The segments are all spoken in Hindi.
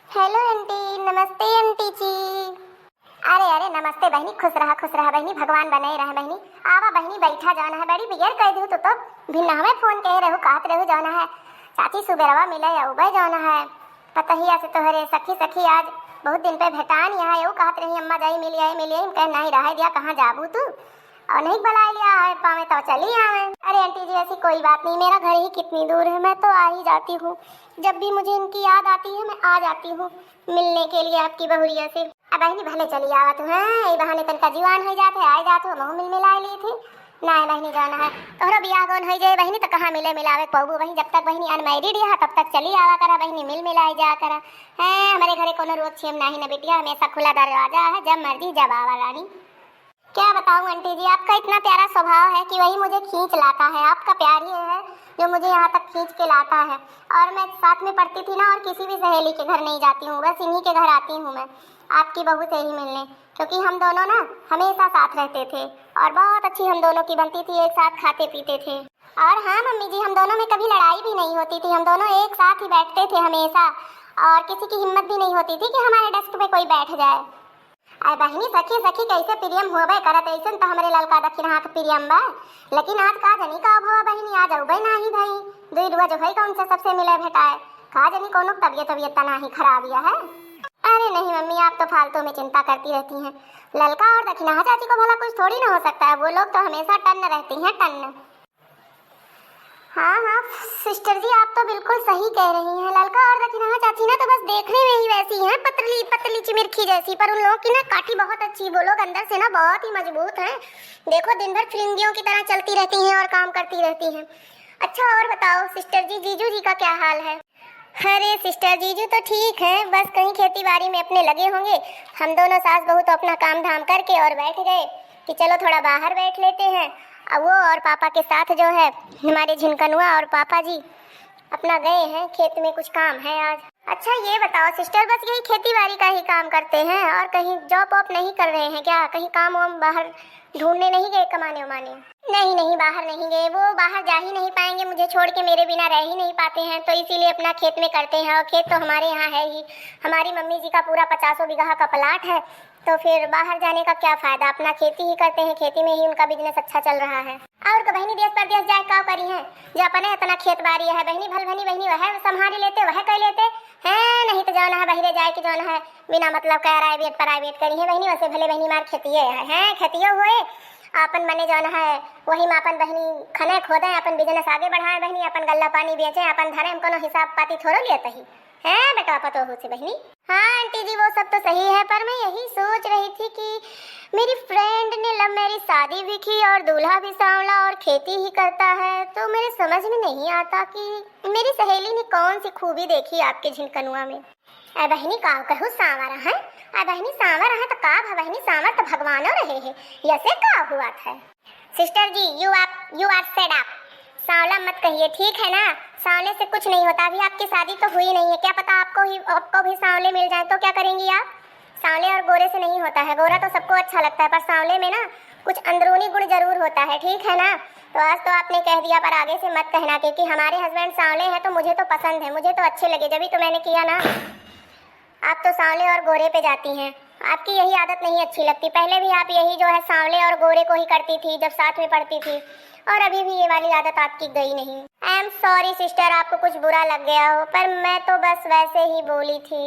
Hello aunty. नमस्ते आंटी जी। अरे अरे नमस्ते बहनी, खुश रहा बहनी, भगवान बने रहे बहनी। आवा बहनी बैठा जाना है, बड़ी बियर कह दू तो भिन्न हमें फोन कह रहू कहत रहू जाना है चाची सुबेरवा मिले उबे जाना है। पतहिया से तोहरे सखी सखी आज बहुत दिन पे भेटान यहाँ यू कहत रही अम्मा जाई मिली कह नहीं रहा दिया कहाँ जाबू तू और नहीं बुला लिया है पावे तो चली आवे। अरे आंटी जी ऐसी कोई बात नहीं, मेरा घर ही कितनी दूर है, मैं तो आ ही जाती हूँ। जब भी मुझे इनकी याद आती है मैं आ जाती हूँ मिलने के लिए आपकी बहुरिया से। अब बहनी भले चली आवा तू है, ये बहाने तनका जीवान हो जाते आ जाते हो मिल मिला ली थी ना बहनी जाना है तोहरा बियाह कौन हो जाए बहनी तो कहाँ मिले मिलावे पबू बहनी, जब तक बहनी अनमैरिड है तब तक चली आवा करा बहनी, मिल मिलाई जा करा है। हमारे घरे कोनो रोक छेम नहीं न बेटिया, हमेशा खुला दरवाजा है, जब मर्जी जब आवा रानी। क्या बताऊं आंटी जी, आपका इतना प्यारा स्वभाव है कि वही मुझे खींच लाता है। आपका प्यार ही है जो मुझे यहाँ तक खींच के लाता है। और मैं साथ में पढ़ती थी ना और किसी भी सहेली के घर नहीं जाती हूँ, बस इन्हीं के घर आती हूँ मैं आपकी बहू से ही मिलने, क्योंकि हम दोनों ना हमेशा साथ रहते थे और बहुत अच्छी हम दोनों की बनती थी, एक साथ खाते पीते थे। और हाँ मम्मी जी, हम दोनों में कभी लड़ाई भी नहीं होती थी, हम दोनों एक साथ ही बैठते थे हमेशा और किसी की हिम्मत भी नहीं होती थी कि हमारे डेस्क पे कोई बैठ जाए। अरे बहनी सखी सखी कैसे प्रियम होबे करत ऐसन तो हमरे ललका दक्षिण हाथ प्रियम बा, लेकिन आज का जनी का भवा बहनी आज औबे नाही भाई दुई रुआ जो है कौन से सबसे मिले भेटाए का जनी कोनो तबियत तना ही खराब है। अरे नहीं मम्मी, आप तो फालतू में चिंता करती रहती हैं। ललका और दक्षिणा चाची को भला कुछ थोड़ी ना हो सकता है, वो लोग तो हमेशा टन्न रहती हैं टन्न। हाँ सिस्टर जी आप तो बिल्कुल सही कह रही हैं। ललका और दक्षिणा चाची ना तो बस देखने में ही वैसी हैं, पतली पतली चिमिरखी जैसी, पर उन लोगों की ना काठी बहुत अच्छी, वो लोग अंदर से ना बहुत ही मजबूत हैं। देखो दिन भर फिरंगियों की तरह चलती रहती हैं और काम करती रहती हैं। अच्छा और बताओ सिस्टर जी, जीजू जी का क्या हाल है? अरे सिस्टर जीजू तो ठीक है, बस कहीं खेती बाड़ी में अपने लगे होंगे। हम दोनों सास बहू तो अपना काम धाम करके और बैठ गए कि चलो थोड़ा बाहर बैठ लेते हैं। अब वो और पापा के साथ जो है हमारे झिनकनुआ और पापा जी अपना गए हैं खेत में, कुछ काम है आज। अच्छा ये बताओ सिस्टर, बस यही खेती बाड़ी का ही काम करते हैं और कहीं जॉब वॉब नहीं कर रहे हैं क्या? कहीं काम वाम बाहर ढूंढने नहीं गए कमाने उमाने? नहीं बाहर नहीं गए, वो बाहर जा ही नहीं पाएंगे, मुझे छोड़ के मेरे बिना रह ही नहीं पाते हैं, तो इसीलिए अपना खेत में करते हैं। और खेत तो हमारे यहाँ है ही, हमारी मम्मी जी का पूरा 50 बीघा का प्लाट है, तो फिर बाहर जाने का क्या फायदा, अपना खेती ही करते हैं, खेती में ही उनका बिजनेस अच्छा चल रहा है। और का बहनी देश परदेश जाए का करी है, जो अपने इतना खेत बाड़ी है बहनी भल भनी बहनी वह संभाल लेते वह कर लेते हैं, नहीं तो जाना है बहरे जाए कि जाना है बिना मतलब का प्राइवेट करी है बहनी, वैसे भले बहनी मार खेतिए है खेतिए हुए अपन मने जाना है वही में अपन बहनी खने खोदे, अपन बिजनेस आगे बढ़ाए बहनी, अपन गल्ला पानी बेचे, अपन धरे हम कोनो हिसाब पाती थोड़ा लेते ही है बेटा पतो हो से बहनी। हाँ आंटी जी वो सब तो सही है, पर मैं यही सोच रही थी कि मेरी फ्रेंड ने लव मैरिज शादी भी की और दूल्हा भी सांवला और खेती ही करता है, तो मेरे समझ में नहीं आता कि मेरी सहेली ने कौन सी खूबी देखी आपके झिनकनुआ में। अरे बहनी का कहूँ सांवरा है, अरे बहनी सांवरा है तो का बहनी सांवर तो भगवानों रहे हैं, यसे का हुआ था? Sister ji you are said up, सांवला मत कहिए ठीक है ना, सांवले से कुछ नहीं होता, अभी आपकी शादी तो हुई नहीं है, क्या पता आपको भी सांवले मिल जाए तो क्या करेंगी आप? सांवले और गोरे से नहीं होता है, गोरा तो सबको अच्छा लगता है पर सांवले में ना कुछ अंदरूनी गुण जरूर होता है, ठीक है ना। तो आज तो आपने कह दिया पर आगे से मत कहना, क्योंकि हमारे हस्बैंड सांवले हैं तो मुझे तो पसंद है, मुझे तो अच्छे लगे, जब तो मैंने किया ना। आप तो सांवले और गोरे पे जाती हैं, आपकी यही आदत नहीं अच्छी लगती, पहले भी आप यही जो है सांवले और गोरे को ही करती थी जब साथ में पढ़ती थी, और अभी भी ये वाली आदत आपकी गई नहीं। आई एम सॉरी सिस्टर, आपको कुछ बुरा लग गया हो, पर मैं तो बस वैसे ही बोली थी।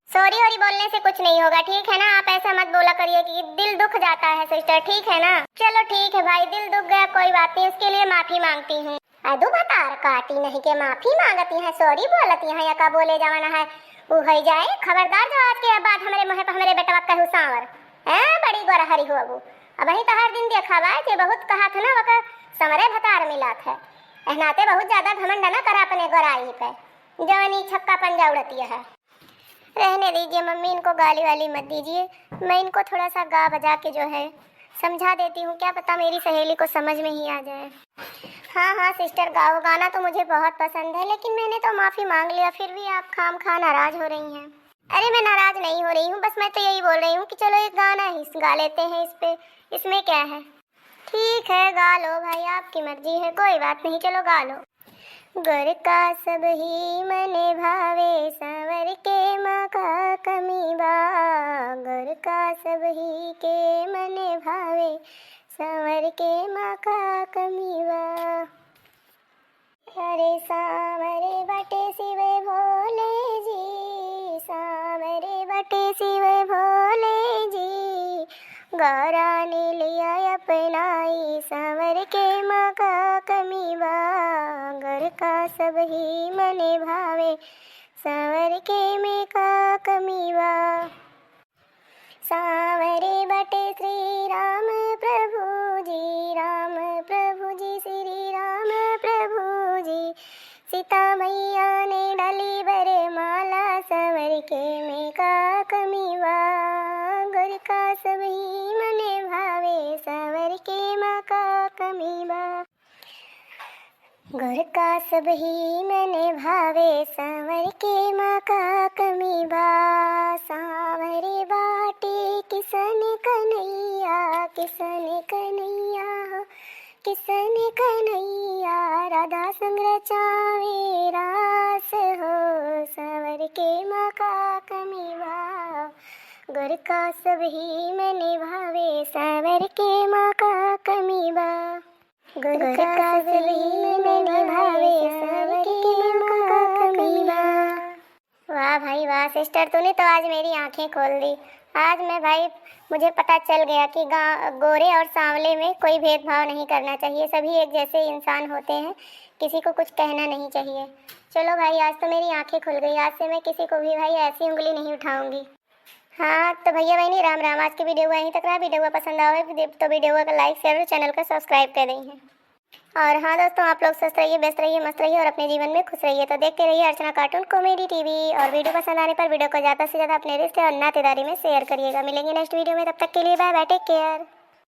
सॉरी और बोलने से कुछ नहीं होगा ठीक है ना, आप ऐसा मत बोला करिए कि दिल दुख जाता है सिस्टर, ठीक है ना। चलो ठीक है भाई, दिल दुख गया कोई बात नहीं, उसके लिए माफी मांगती हूँ। अदू बता काटी नहीं के माफी मांगती है, सॉरी बोलती है या का बोले जवाना है वो हो जाए, खबरदार जो आज के बाद हमारे मुँह पे हमारे बेटा कहू सांवर है बड़ी गोरा हरी हो अबू, अब वही तो हर दिन देखा बा कि बहुत कहा था ना वह समरे भतार मिला था, एहनाते बहुत ज्यादा घमंड ना करा अपने गोराई पे, जवानी छक्का पंजा उड़ती है। रहने दीजिए मम्मी, इनको गाली वाली मत दीजिए, मैं इनको थोड़ा सा गा बजा के जो है समझा देती हूँ, क्या पता मेरी सहेली को समझ में ही आ जाए। हाँ सिस्टर गाओ, गाना तो मुझे बहुत पसंद है, लेकिन मैंने तो माफ़ी मांग लिया, फिर भी आप खाम खा नाराज हो रही हैं। अरे मैं नाराज नहीं हो रही हूँ, बस मैं तो यही बोल रही हूँ कि चलो एक गाना ही गा लेते हैं इस पे, इसमें क्या है। ठीक है गा लो भाई, आपकी मर्जी है, कोई बात नहीं, चलो गा लो। गुर का सब ही मने भावे, सांवर के माँ का का सबही के मन भावे, सांवर के माँ का कमीवा। अरे सांवरे बटे शिव भोले जी, सांवरे बटे शिव भोले जी, गौरा ने लिया अपनाई, सांवर के माँ का कमीवा। घर का सबही मने भावे, सांवर के में का कमीवा। सांवरे बटे श्री राम प्रभु जी, राम प्रभु जी, श्री राम प्रभु जी, सीता मैया ने डाली बरमाला, सांवर के में का कमीवा। गुर का सबही मने भावे, सांवर के माँ का कमीवा। गुर का सबही मने भावे, सांवर के माँ का कमीवा। सांवरे बाटे किसन कन्हैया, किसन कन्हैया हो, किसन कन्हैया, राधा संग रचावे रास हो, सांवर के माँ का कमीवा। गुर का सबही मने भावे, सांवर के माँ का कमीवा। गुर का सबही मने भावे, सांवर के माँ का कमीवा। वाह भाई वाह सिस्टर, तूने तो आज मेरी आंखें खोल दी। आज मैं भाई मुझे पता चल गया कि गोरे और सांवले में कोई भेदभाव नहीं करना चाहिए, सभी एक जैसे इंसान होते हैं, किसी को कुछ कहना नहीं चाहिए। चलो भाई आज तो मेरी आंखें खुल गई, आज से मैं किसी को भी भाई ऐसी उंगली नहीं उठाऊंगी। हाँ तो भैया बहनी राम राम, आज की वीडियो यहीं तक रहा। वीडियो को पसंद आए तो वीडियो को लाइक शेयर और चैनल को सब्सक्राइब कर दें। और हाँ दोस्तों, आप लोग स्वस्थ रहिए, व्यस्त रहिए, मस्त रहिए और अपने जीवन में खुश रहिए। तो देखते रहिए अर्चना कार्टून कॉमेडी टीवी। और वीडियो पसंद आने पर वीडियो को ज़्यादा से ज़्यादा अपने रिश्ते और नातेदारी में शेयर करिएगा। मिलेंगे नेक्स्ट वीडियो में, तब तक के लिए बाय बाय, टेक केयर।